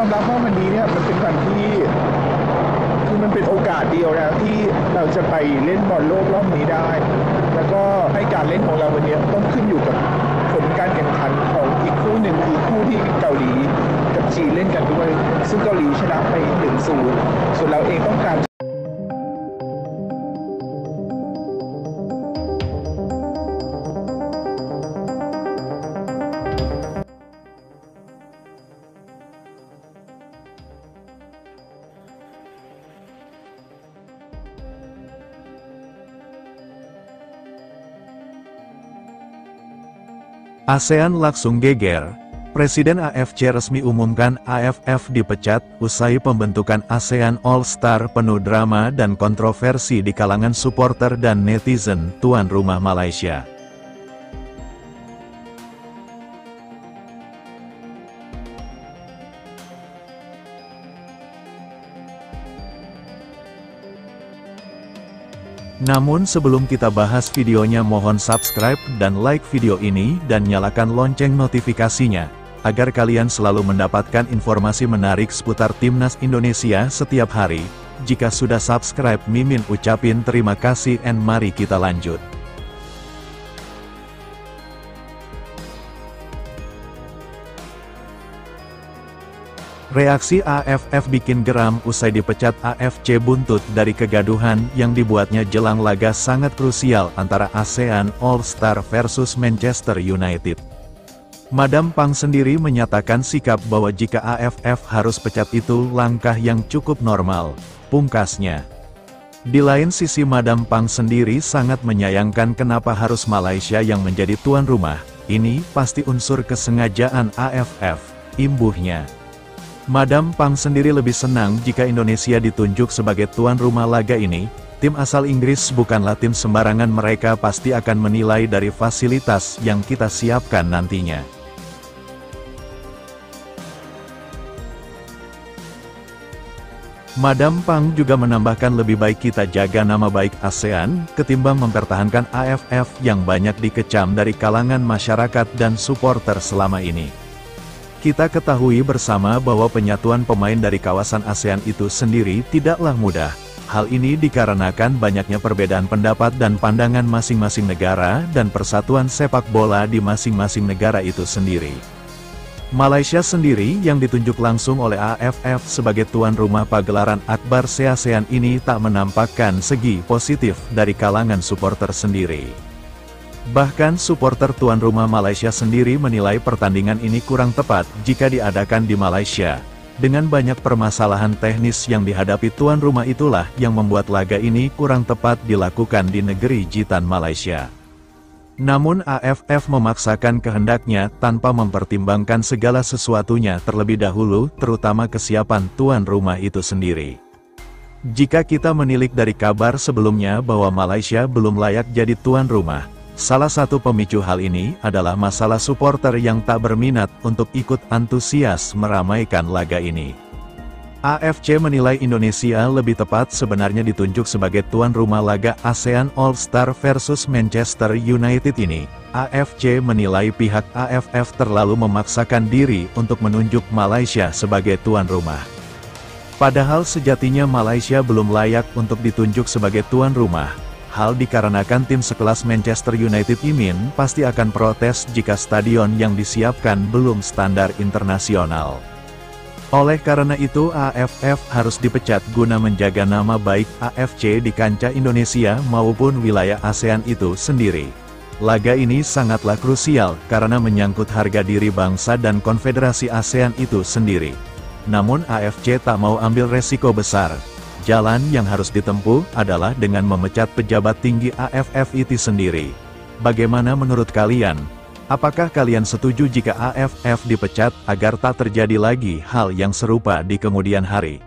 อมรับว่าวันนี้เนี่ยมันเป็นวันที่คือมันเป็นโอกาสเดียวนะที่เราจะไปเล่นบอลโลกรอบนี้ได้แล้วก็ให้การเล่นของเราวันนี้ต้องขึ้นอยู่กับผลการแข่งขันของอีกคู่หนึ่งคือคู่ที่เกาหลีกับจีนเล่นกันด้วยซึ่งเกาหลีชนะไป 1-0 ส่วนเราเองต้องการASEAN langsung geger. Presiden AFC resmi umumkan AFF dipecat usai pembentukan ASEAN All-Star penuh drama dan kontroversi di kalangan supporter dan netizen tuan rumah Malaysia. Namun sebelum kita bahas videonya, mohon subscribe dan like video ini dan nyalakan lonceng notifikasinya, agar kalian selalu mendapatkan informasi menarik seputar Timnas Indonesia setiap hari. Jika sudah subscribe, Mimin ucapin terima kasih and mari kita lanjut. Reaksi AFF bikin geram usai dipecat AFC buntut dari kegaduhan yang dibuatnya jelang laga sangat krusial antara ASEAN All-Star versus Manchester United. Madam Pang sendiri menyatakan sikap bahwa jika AFF harus pecat itu langkah yang cukup normal, pungkasnya. Di lain sisi Madam Pang sendiri sangat menyayangkan kenapa harus Malaysia yang menjadi tuan rumah, ini pasti unsur kesengajaan AFF, imbuhnya. Madam Pang sendiri lebih senang jika Indonesia ditunjuk sebagai tuan rumah laga ini. Tim asal Inggris bukanlah tim sembarangan, mereka pasti akan menilai dari fasilitas yang kita siapkan nantinya. Madam Pang juga menambahkan lebih baik kita jaga nama baik ASEAN, ketimbang mempertahankan AFF yang banyak dikecam dari kalangan masyarakat dan supporter selama ini. Kita ketahui bersama bahwa penyatuan pemain dari kawasan ASEAN itu sendiri tidaklah mudah. Hal ini dikarenakan banyaknya perbedaan pendapat dan pandangan masing-masing negara dan persatuan sepak bola di masing-masing negara itu sendiri. Malaysia sendiri yang ditunjuk langsung oleh AFF sebagai tuan rumah pagelaran Akbar se-ASEAN ini tak menampakkan segi positif dari kalangan supporter sendiri. Bahkan supporter tuan rumah Malaysia sendiri menilai pertandingan ini kurang tepat jika diadakan di Malaysia. Dengan banyak permasalahan teknis yang dihadapi tuan rumah itulah yang membuat laga ini kurang tepat dilakukan di negeri jitan Malaysia. Namun AFF memaksakan kehendaknya tanpa mempertimbangkan segala sesuatunya terlebih dahulu, terutama kesiapan tuan rumah itu sendiri. Jika kita menilik dari kabar sebelumnya bahwa Malaysia belum layak jadi tuan rumah, salah satu pemicu hal ini adalah masalah supporter yang tak berminat untuk ikut antusias meramaikan laga ini. AFC menilai Indonesia lebih tepat sebenarnya ditunjuk sebagai tuan rumah laga ASEAN All-Star versus Manchester United ini. AFC menilai pihak AFF terlalu memaksakan diri untuk menunjuk Malaysia sebagai tuan rumah. Padahal sejatinya Malaysia belum layak untuk ditunjuk sebagai tuan rumah. Hal dikarenakan tim sekelas Manchester United ini pasti akan protes jika stadion yang disiapkan belum standar internasional. Oleh karena itu AFF harus dipecat guna menjaga nama baik AFC di kancah Indonesia maupun wilayah ASEAN itu sendiri. Laga ini sangatlah krusial karena menyangkut harga diri bangsa dan konfederasi ASEAN itu sendiri. Namun AFC tak mau ambil resiko besar. Jalan yang harus ditempuh adalah dengan memecat pejabat tinggi AFF itu sendiri. Bagaimana menurut kalian? Apakah kalian setuju jika AFF dipecat agar tak terjadi lagi hal yang serupa di kemudian hari?